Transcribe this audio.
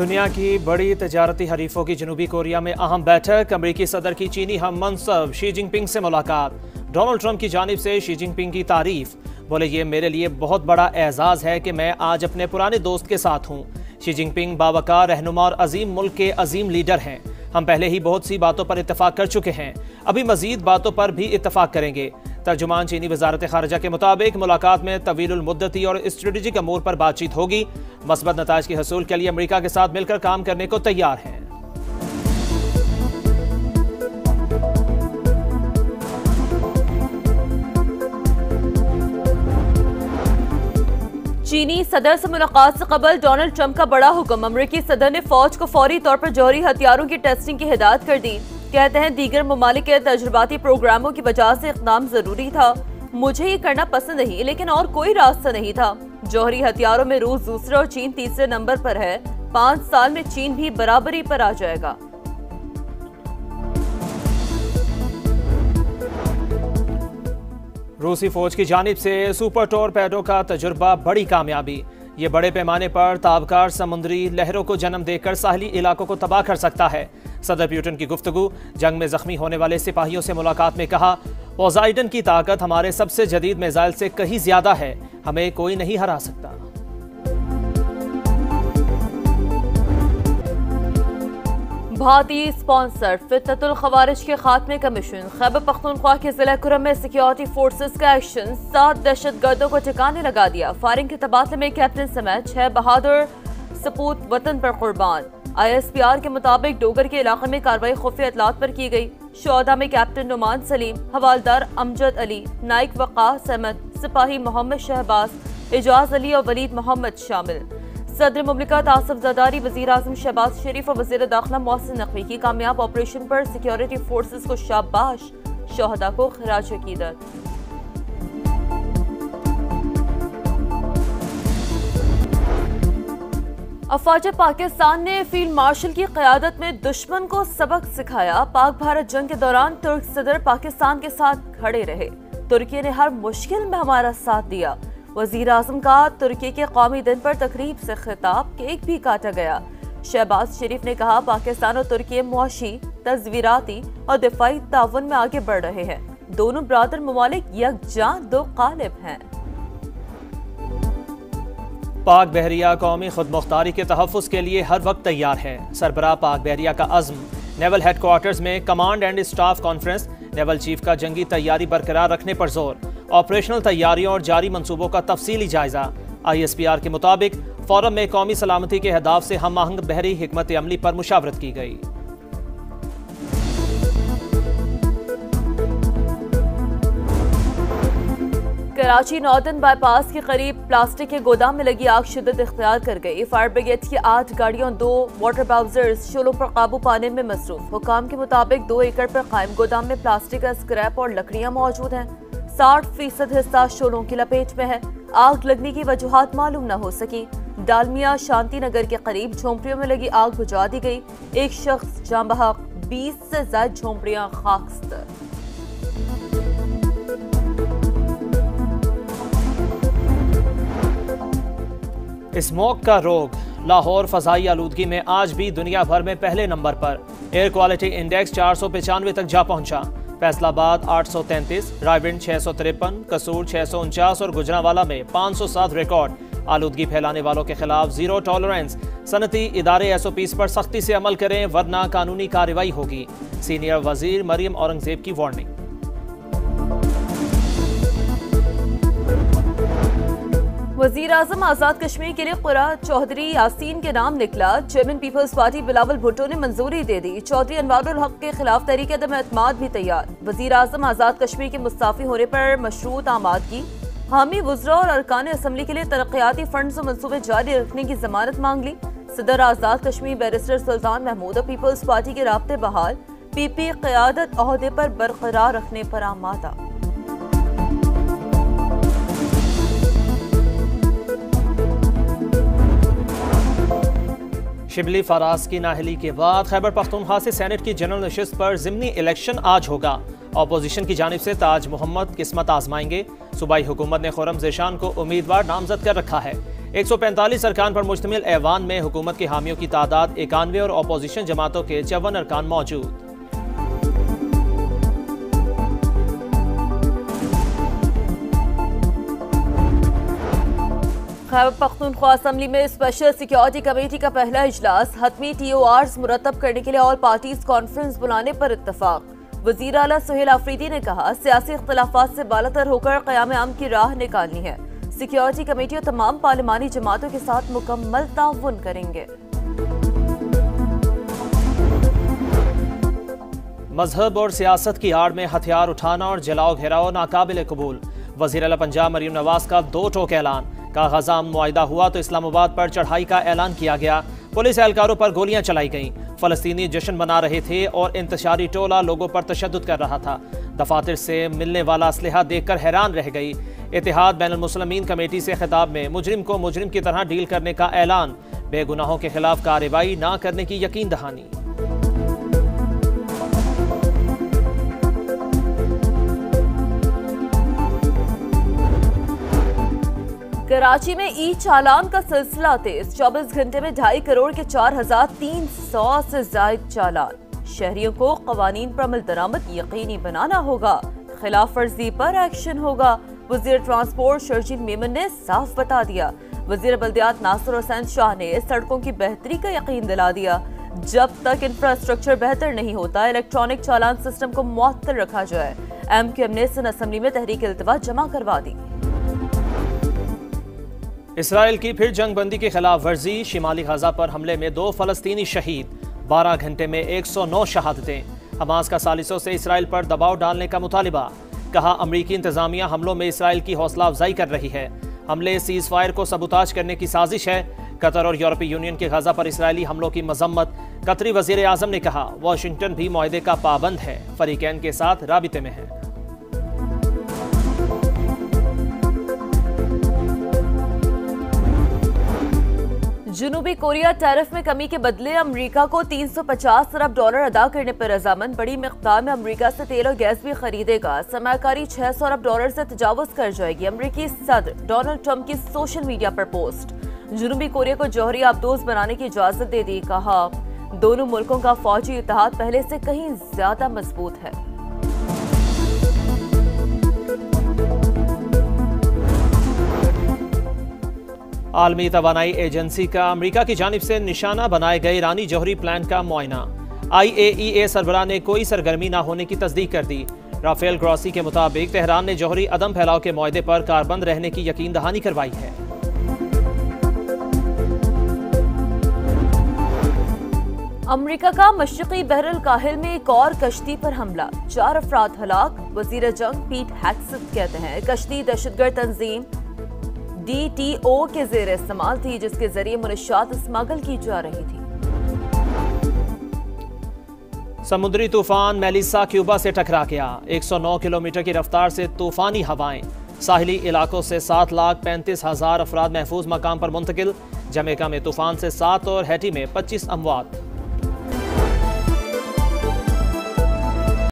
दुनिया की बड़ी तजारती हरीफों की जनूबी कोरिया में अहम बैठक। अमरीकी सदर की चीनी हम मनसब शी जिनपिंग से मुलाकात। डोनाल्ड ट्रंप की जानिब से शी जिनपिंग की तारीफ। बोले, ये मेरे लिए बहुत बड़ा एजाज है कि मैं आज अपने पुराने दोस्त के साथ हूँ। शी जिनपिंग बावकार रहनुमा और अजीम मुल्क के अजीम लीडर हैं। हम पहले ही बहुत सी बातों पर इत्तफाक कर चुके हैं, अभी मजीद बातों पर भी इत्तफाक करेंगे। तर्जुमान चीनी वजारत खारजा के मुताबिक मुलाकात में तवीलुल मुद्दती और स्ट्रेटेजिक अमूर पर बातचीत होगी। मस्बत नताइज के हसूल के लिए अमेरिका के साथ मिलकर काम करने को तैयार हैं। चीनी सदर से मुलाकात से कबल डोनाल्ड ट्रंप का बड़ा हुक्म। अमेरिकी सदर ने फौज को फौरी तौर पर जौहरी हथियारों की टेस्टिंग की हिदायत कर दी। कहते हैं, दीगर ममालिक के तजुर्बाती प्रोग्रामों की वजह से इक़दाम जरूरी था। मुझे ये करना पसंद नहीं, लेकिन और कोई रास्ता नहीं था। जौहरी हथियारों में रूस दूसरे और चीन तीसरे नंबर पर है। 5 साल में चीन भी बराबरी पर आ जाएगा। रूसी फौज की जानिब से सुपर टॉरपेडो का तजुर्बा बड़ी कामयाबी। ये बड़े पैमाने पर ताबकार समुद्री लहरों को जन्म देकर साहली इलाकों को तबाह कर सकता है। सदर पुतिन की गुफ्तगू। जंग में जख्मी होने वाले सिपाहियों से मुलाकात में कहा, पोजाइडन की ताकत हमारे सबसे जदीद मिसाइल से कहीं ज्यादा है, हमें कोई नहीं हरा सकता। भारतीय स्पॉन्सर फितनतुल खवारिज के खात्मे का मिशन। खैबर पख्तूनख्वा के जिला कुरम में सिक्योरिटी फोर्सेस का एक्शन। 7 दहशतगर्दों को ठिकाने लगा दिया। फायरिंग के तबादले में कैप्टन समेत 6 बहादुर सपूत वतन पर कुर्बान। ISPR के मुताबिक डोगर के इलाके में कार्रवाई खुफिया इतलात पर की गई। शोहदा में कैप्टन नुमान सलीम, हवालदार अमजद अली, नाइक वक़ास अहमद, सिपाही मोहम्मद शहबाज, एजाज अली और वलीद मोहम्मद शामिल। सदर मुमलिकत आसिफ ज़रदारी, वज़ीर आज़म शहबाज शरीफ और वज़ीर दाखिला मोहसिन नकवी की कामयाब ऑपरेशन पर सिक्योरिटी फोर्सेस को शाबाश। शोहदा को खिराज अकीदत। अफवाज पाकिस्तान ने फील्ड मार्शल की क़यादत में दुश्मन को सबक सिखाया। पाक भारत जंग के दौरान तुर्क सदर पाकिस्तान के साथ खड़े रहे। तुर्की ने हर मुश्किल में हमारा साथ दिया। वज़ीर आज़म का तुर्की के कौमी दिन पर तकरीब से खिताब। केक भी काटा गया। शहबाज शरीफ ने कहा, पाकिस्तान और तुर्की मुआशी, तज़वीराती और दिफाई ताउन में आगे बढ़ रहे हैं। दोनों ब्रादर ममालिक यकजां दो कालिब हैं। पाक बहरिया कौमी खुदमुख्तारी के तहफ़्फ़ुज़ के लिए हर वक्त तैयार है। सरबराह पाक बहरिया का अज़्म। नेवल हेडक्वार्टर्स में command and staff conference. Naval chief का जंगी तैयारी बरकरार रखने पर जोर। ऑपरेशनल तैयारियों और जारी मंसूबों का तफसीली जायजा। ISPR के मुताबिक फोरम में कौमी सलामती के अहदाफ से हम आहंग बहरी हिकमत अमली पर मुशावरत की गई। कराची नॉर्दर्न बाईपास के करीब प्लास्टिक के गोदाम में लगी आग शिद्दत इख्तियार कर गई। फायर ब्रिगेड की 8 गाड़ियों 2 वाटर बाउजर्स शोलों पर काबू पाने में मसरूफ। हुकाम के मुताबिक 2 एकड़ पर कायम गोदाम में प्लास्टिक का स्क्रैप और लकड़ियां मौजूद हैं। 60% हिस्सा शोलों की लपेट में है। आग लगने की वजूहात मालूम न हो सकी। डालमिया शांति नगर के करीब झोंपड़ियों में लगी आग बुझा दी गई। एक शख्स जान बहक, 20 से ज्यादा झोंपड़ियां खाकस्तर। स्मोक का रोग। लाहौर फजाई आलूदगी में आज भी दुनिया भर में पहले नंबर पर। एयर क्वालिटी इंडेक्स 495 तक जा पहुंचा। फैसलाबाद 833, रायविंड 653, कसूर 649 और गुजरांवाला में 507 रिकॉर्ड। आलूदगी फैलाने वालों के खिलाफ जीरो टॉलरेंस। सनती इदारे SOPs पर सख्ती से अमल करें, वरना कानूनी कार्रवाई होगी। सीनियर वजीर मरियम औरंगजेब की वार्निंग। वज़ीर आज़म आज़ाद कश्मीर के लिए क़ुरा चौधरी यासीन के नाम निकला। Chairman Peoples Party Bilawal Bhutto ने मंजूरी दे दी। चौधरी अनवारुल हक के खिलाफ तहरीक अदम एतमाद भी तैयार। वज़ीर आज़म आज़ाद कश्मीर के मुस्ताफ़ी होने पर मशरूत आमादगी। हामी वुज़रा और अरकान असम्बली के लिए तरक्याती फंड्स और मनसूबे जारी रखने की जमानत मांग ली। सदर आज़ाद कश्मीर बैरिस्टर सुल्तान महमूद और पीपल्स पार्टी के राब्ते बहाल। PP क़यादत ओहदे पर बरकरार रखने पर आमादा। शिबली फराज की नाहली के बाद खैबर पख्तूनख्वा से सेनेट की जनरल नशिस्त पर ज़िमनी इलेक्शन आज होगा। अपोजिशन की जानिब से ताज मोहम्मद किस्मत आजमाएंगे। सूबाई हुकूमत ने खुर्रम ज़ेशान को उम्मीदवार नामजद कर रखा है। 145 अरकान पर मुश्तमिल ऐवान में हुकूमत के हामियों की तादाद 91 और अपोजिशन जमातों के 54 अरकान मौजूद। खैबर पख्तूनख्वा असम्बली में स्पेशल सिक्योरिटी कमेटी का पहला इजलास, हतमी TORs मुरतब करने के लिए ऑल पार्टीज कॉन्फ्रेंस बुलाने पर इत्तफाक। वजीर आला सुहेल आफरीदी ने कहा, सियासी इख्तलाफात से बालातर होकर क़याम अमन की राह निकालनी है। सिक्योरिटी कमेटी और तमाम पार्लिमानी जमातों के साथ मुकम्मल ताउन करेंगे। मजहब और सियासत की आड़ में हथियार उठाना और जलाओ घेराव नाकाबिल कबूल। वज़ीर आला पंजाब मरीम नवाज का 2 टोक ऐलान। का गजा मुआहिदा हुआ तो इस्लामाबाद पर चढ़ाई का ऐलान किया गया। पुलिस एहलकारों पर गोलियां चलाई गईं। फ़लस्तीनी जश्न मना रहे थे और इंतशारी टोला लोगों पर तशद्दुद कर रहा था। दफातर से मिलने वाला असलहा देखकर हैरान रह गई। इत्तेहाद बैनुल मुस्लिमीन कमेटी से खिताब में मुजरिम को मुजरिम की तरह डील करने का ऐलान। बेगुनाहों के खिलाफ कार्रवाई न करने की यकीन दहानी। कराची में ई चालान का सिलसिला तेज। 24 घंटे में 2.5 करोड़ के 4,300 से ज्यादा चालान। शहरियों को कवानीन पर अमल दरामद यकीनी बनाना होगा। खिलाफ वर्जी पर एक्शन होगा। वजीर ट्रांसपोर्ट शर्जील मेमन ने साफ बता दिया। वजीर बल्दियात नासिर हुसैन शाह ने सड़कों की बेहतरी का यकीन दिला दिया। जब तक इंफ्रास्ट्रक्चर बेहतर नहीं होता, इलेक्ट्रॉनिक चालान सिस्टम को मुअत्तल रखा जाए। MQM ने सन असम्बली में तहरीक इल्तिवा जमा करवा दी। इसराइल की फिर जंगबंदी की खिलाफ वर्जी। शिमाली गजा पर हमले में 2 फ़लस्तीनी शहीद। 12 घंटे में 109 शहादतें। हमास का सालिसों से इसराइल पर दबाव डालने का मुतालिबा। कहा, अमरीकी इंतजामिया हमलों में इसराइल की हौसला अफजाई कर रही है। हमले सीज फायर को सबूताज करने की साजिश है। कतर और यूरोपीय यूनियन के गजा पर इसराइली हमलों की मजम्मत। कतरी वजीर आजम ने कहा, वाशिंगटन भी मुआहदे का पाबंद है, फरीकैन के साथ राबिते में है। जनूबी कोरिया टैरिफ में कमी के बदले अमेरिका को $350 अरब अदा करने पर रजामंद। बड़ी मिकदार में अमेरिका से तेल और गैस भी खरीदेगा। सरमायाकारी $600 अरब से तजावुज कर जाएगी। अमेरिकी सदर डोनाल्ड ट्रंप की सोशल मीडिया पर पोस्ट। जनूबी कोरिया को जौहरी आबदोज बनाने की इजाजत दे दी। कहा, दोनों मुल्कों का फौजी इत्तेहाद पहले से कहीं ज्यादा मजबूत है। आलमी तवानाई एजेंसी का अमेरिका की जानिब से निशाना बनाए गए ईरानी जौहरी प्लांट का मुआयना। IAEA सरबराह ने कोई सरगर्मी न होने की तस्दीक कर दी। राफेल ग्रॉसी के मुताबिक तेहरान ने जौहरी अदम फैलाव के मुआहदे पर कारबंद रहने की यकीन दहानी करवाई है। अमेरिका का मशरकी बहरुल काहिल में एक और कश्ती पर हमला। 4 अफराद हलाक। वजीर जंग पीट हेग्सेथ कहते हैं, कश्ती दहशतगर्द तंजीम DTO के जेर इस्तेमाल थी, जिसके जरिए मुनशात स्मगल की जा रही थी। समुद्री तूफान मेलिसा क्यूबा से टकरा गया। 109 किलोमीटर की रफ्तार से तूफानी हवाएं। साहिली इलाकों से 7,35,000 अफराद महफूज मकाम पर मुंतकिल। जमैका में तूफान से 7 और हैटी में 25 अमवात।